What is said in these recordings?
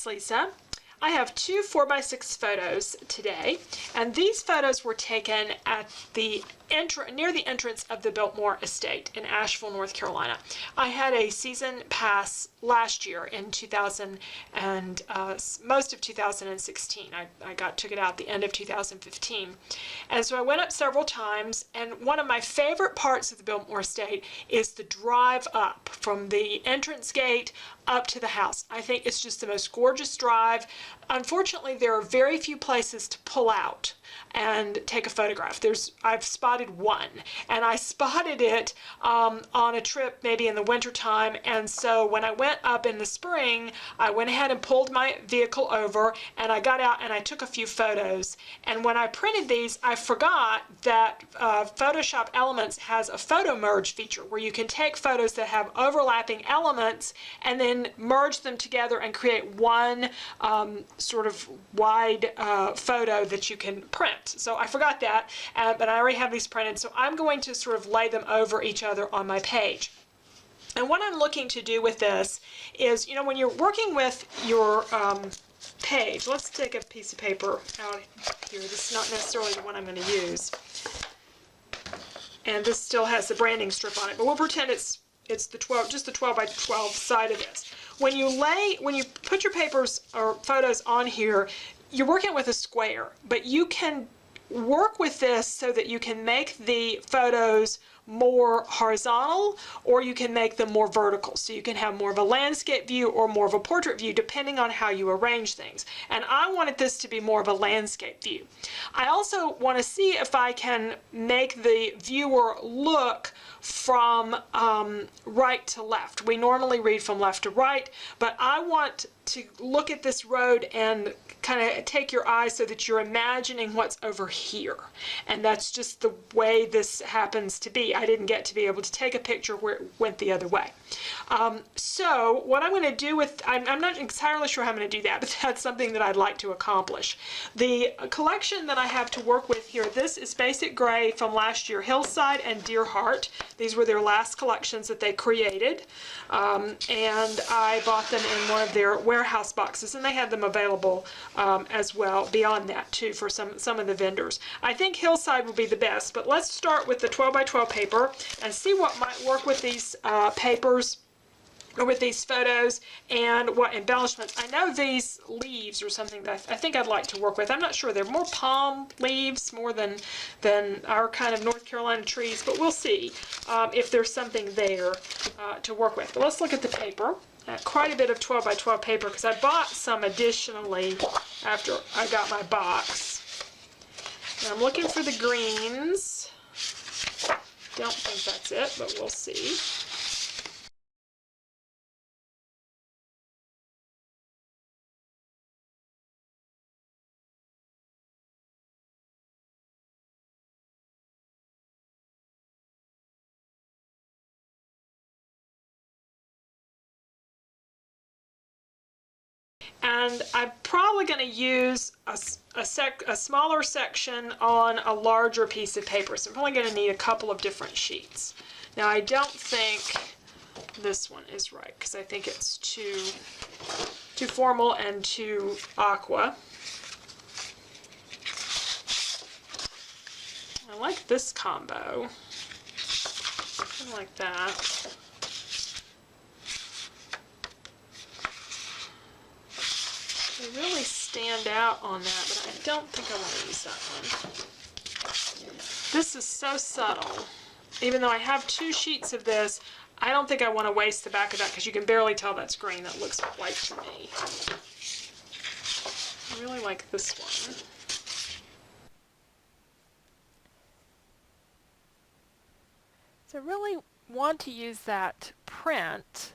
it's Lisa. I have two 4x6 photos today, and these photos were taken at the near the entrance of the Biltmore Estate in Asheville, North Carolina. I had a season pass last year in 2000 and most of 2016. I took it out at the end of 2015. And so I went up several times, and one of my favorite parts of the Biltmore Estate is the drive up from the entrance gate up to the house. I think it's just the most gorgeous drive. Unfortunately, there are very few places to pull out and take a photograph. I've spotted one, and I spotted it on a trip maybe in the winter time, and so when I went up in the spring, I went ahead and pulled my vehicle over, and I got out and I took a few photos. And when I printed these, I forgot that Photoshop Elements has a photo merge feature where you can take photos that have overlapping elements and then merge them together and create one sort of wide photo that you can print. So I forgot that, but I already have these printed, so I'm going to sort of lay them over each other on my page. And what I'm looking to do with this is, you know, when you're working with your page, let's take a piece of paper out here. This is not necessarily the one I'm going to use. And this still has the branding strip on it, but we'll pretend it's the 12, just the 12 by 12 side of this. When you put your papers or photos on here, you're working with a square, but you can work with this so that you can make the photos more horizontal, or you can make them more vertical. So you can have more of a landscape view or more of a portrait view depending on how you arrange things. And I wanted this to be more of a landscape view. I also want to see if I can make the viewer look from right to left. We normally read from left to right, but I want to look at this road and kind of take your eyes so that you're imagining what's over here. And that's just the way this happens to be. I didn't get to be able to take a picture where it went the other way. So what I'm going to do with, I'm not entirely sure how I'm going to do that, but that's something that I'd like to accomplish. The collection that I have to work with here, this is Basic Gray from last year, Hillside and Deer Heart. These were their last collections that they created, and I bought them in one of their warehouse boxes, and they had them available as well beyond that too for some of the vendors. I think Hillside will be the best, but let's start with the 12 by 12 paper and see what might work with these papers or with these photos and what embellishments. I know these leaves are something that I think I'd like to work with. I'm not sure. They're more palm leaves more than our kind of North Carolina trees, but we'll see if there's something there to work with. But let's look at the paper. Quite a bit of 12 by 12 paper because I bought some additionally after I got my box. And I'm looking for the greens. Don't think that's it, but we'll see. And I'm probably going to use a smaller section on a larger piece of paper. So I'm probably going to need a couple of different sheets. Now I don't think this one is right because I think it's too formal and too aqua. I like this combo. Something like that. They really stand out on that, but I don't think I want to use that one. This is so subtle. Even though I have two sheets of this, I don't think I want to waste the back of that because you can barely tell that's green. That looks white to me. I really like this one. So I really want to use that print.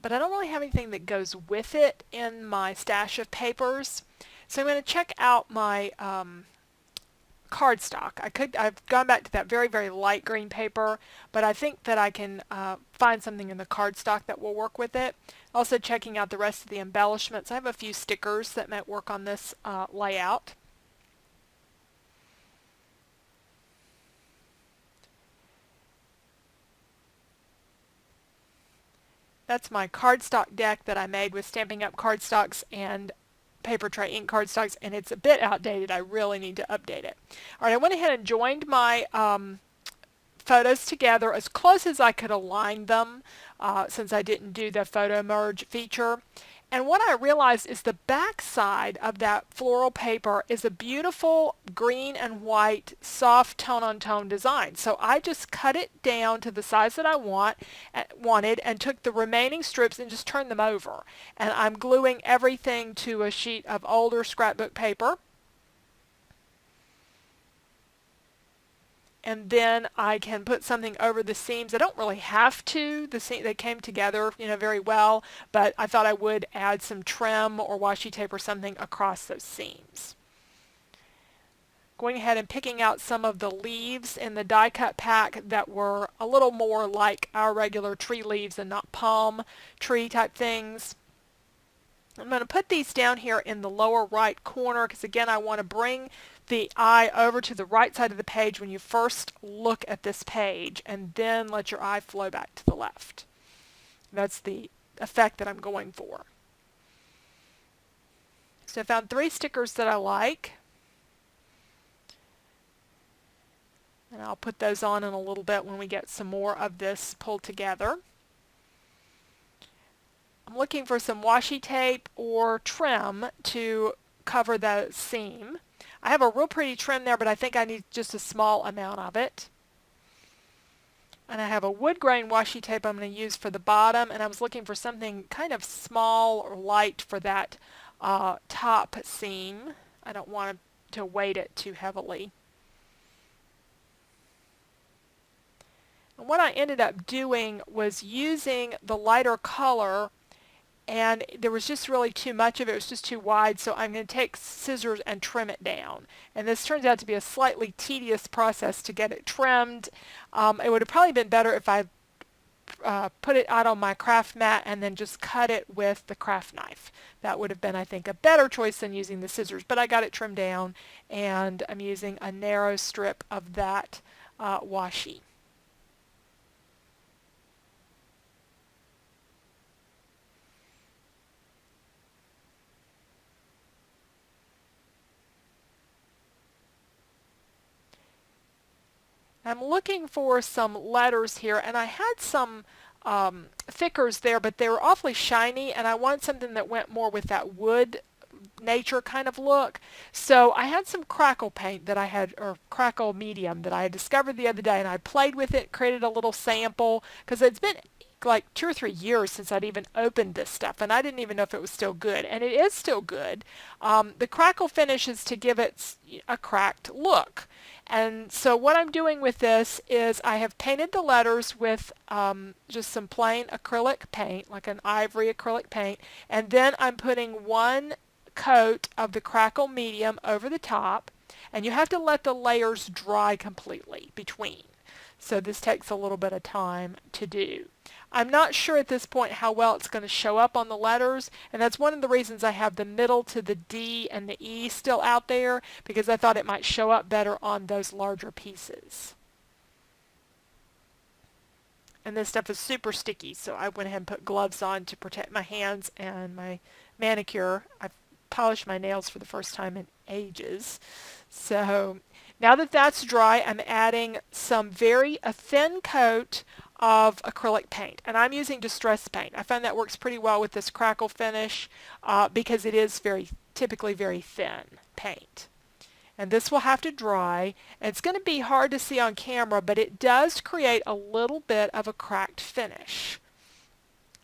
But I don't really have anything that goes with it in my stash of papers. So I'm going to check out my cardstock. I've gone back to that very, very light green paper, but I think that I can find something in the cardstock that will work with it. Also checking out the rest of the embellishments. I have a few stickers that might work on this layout. That's my cardstock deck that I made with Stampin' Up! Cardstocks and paper tray ink cardstocks, and it's a bit outdated. I really need to update it. All right, I went ahead and joined my photos together as close as I could align them since I didn't do the photo merge feature. And what I realized is the back side of that floral paper is a beautiful green and white soft tone-on-tone design. So I just cut it down to the size that I wanted and took the remaining strips and just turned them over. And I'm gluing everything to a sheet of older scrapbook paper. And then I can put something over the seams. I don't really have to. They came together, very well, but I thought I would add some trim or washi tape or something across those seams. Going ahead and picking out some of the leaves in the die cut pack that were a little more like our regular tree leaves and not palm tree type things. I'm going to put these down here in the lower right corner because again I want to bring the eye over to the right side of the page when you first look at this page and then let your eye flow back to the left. That's the effect that I'm going for. So I found 3 stickers that I like. And I'll put those on in a little bit when we get some more of this pulled together. I'm looking for some washi tape or trim to cover the seam. I have a real pretty trim there, but I think I need just a small amount of it. And I have a wood grain washi tape I'm going to use for the bottom, and I was looking for something kind of small or light for that top seam. I don't want to weight it too heavily. And what I ended up doing was using the lighter color, and there was just really too much of it. It was just too wide, so I'm going to take scissors and trim it down. And this turns out to be a slightly tedious process to get it trimmed. It would have probably been better if I put it out on my craft mat and then just cut it with the craft knife. That would have been, I think, a better choice than using the scissors. But I got it trimmed down, and I'm using a narrow strip of that washi. I'm looking for some letters here, and I had some thickers there, but they were awfully shiny, and I wanted something that went more with that wood nature kind of look. So I had some crackle paint that I had, or crackle medium that I had discovered the other day, and I played with it, created a little sample, because it's been like 2 or 3 years since I'd even opened this stuff, and I didn't even know if it was still good, and it is still good. The crackle finish is to give it a cracked look. And so what I'm doing with this is I have painted the letters with just some plain acrylic paint, like an ivory acrylic paint, and then I'm putting 1 coat of the crackle medium over the top, and you have to let the layers dry completely between. So this takes a little bit of time to do. I'm not sure at this point how well it's going to show up on the letters, and that's one of the reasons I have the middle to the D and the E still out there, because I thought it might show up better on those larger pieces. And this stuff is super sticky, so I went ahead and put gloves on to protect my hands and my manicure. I've polished my nails for the first time in ages. So now that that's dry, I'm adding a thin coat of acrylic paint, and I'm using distress paint. I find that works pretty well with this crackle finish because it is typically very thin paint. And this will have to dry. And it's going to be hard to see on camera, but it does create a little bit of a cracked finish.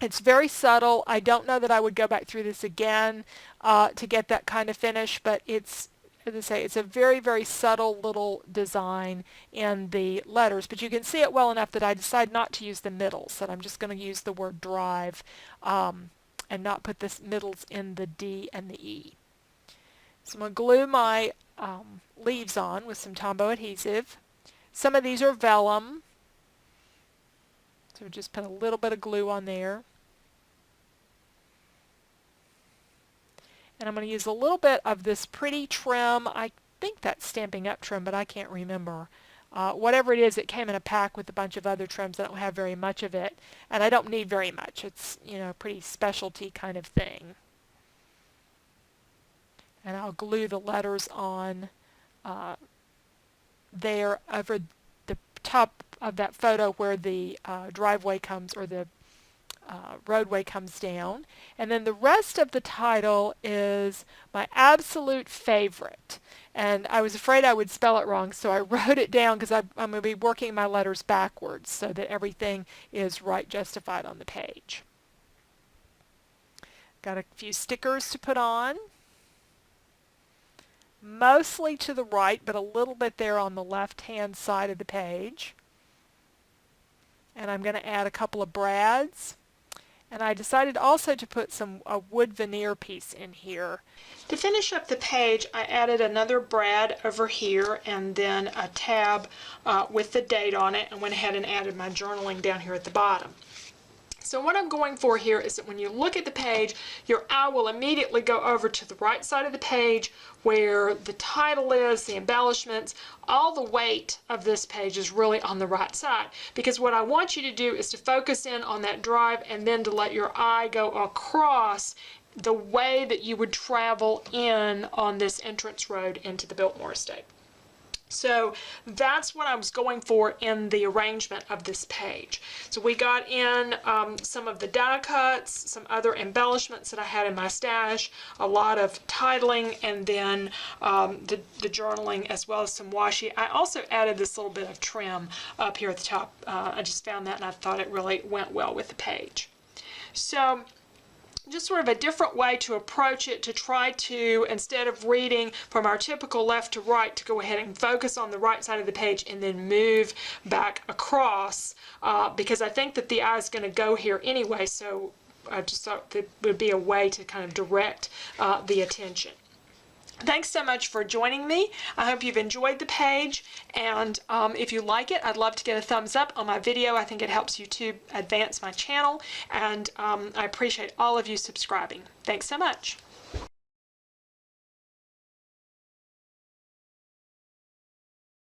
It's very subtle. I don't know that I would go back through this again to get that kind of finish, but it's, as I say, it's a very, very subtle little design in the letters. But you can see it well enough that I decided not to use the middles, that I'm just going to use the word drive and not put the middles in the D and the E. So I'm going to glue my leaves on with some Tombow adhesive. Some of these are vellum, so just put a little bit of glue on there. And I'm going to use a little bit of this pretty trim. I think that's Stampin' Up! Trim, but I can't remember. whatever it is, it came in a pack with a bunch of other trims. I don't have very much of it, and I don't need very much. It's, you know, a pretty specialty kind of thing. And I'll glue the letters on there over the top of that photo where the driveway comes, or the roadway comes down. And then the rest of the title is my absolute favorite. And I was afraid I would spell it wrong, so I wrote it down because I'm going to be working my letters backwards so that everything is right justified on the page. Got a few stickers to put on. Mostly to the right, but a little bit there on the left-hand side of the page. And I'm going to add a couple of brads. And I decided also to put a wood veneer piece in here. To finish up the page, I added another brad over here and then a tab with the date on it, and went ahead and added my journaling down here at the bottom. So what I'm going for here is that when you look at the page, your eye will immediately go over to the right side of the page where the title is, the embellishments. All the weight of this page is really on the right side, because what I want you to do is to focus in on that drive and then to let your eye go across the way that you would travel in on this entrance road into the Biltmore estate. So that's what I was going for in the arrangement of this page. So we got in some of the die cuts, some other embellishments that I had in my stash, a lot of titling, and then the journaling, as well as some washi. I also added this little bit of trim up here at the top. I just found that and I thought it really went well with the page. So just sort of a different way to approach it, to try to, instead of reading from our typical left to right, to go ahead and focus on the right side of the page and then move back across, because I think that the eye is going to go here anyway, so I just thought that would be a way to kind of direct the attention. Thanks so much for joining me. I hope you've enjoyed the page, and if you like it, I'd love to get a thumbs up on my video. I think it helps YouTube advance my channel, and I appreciate all of you subscribing. Thanks so much.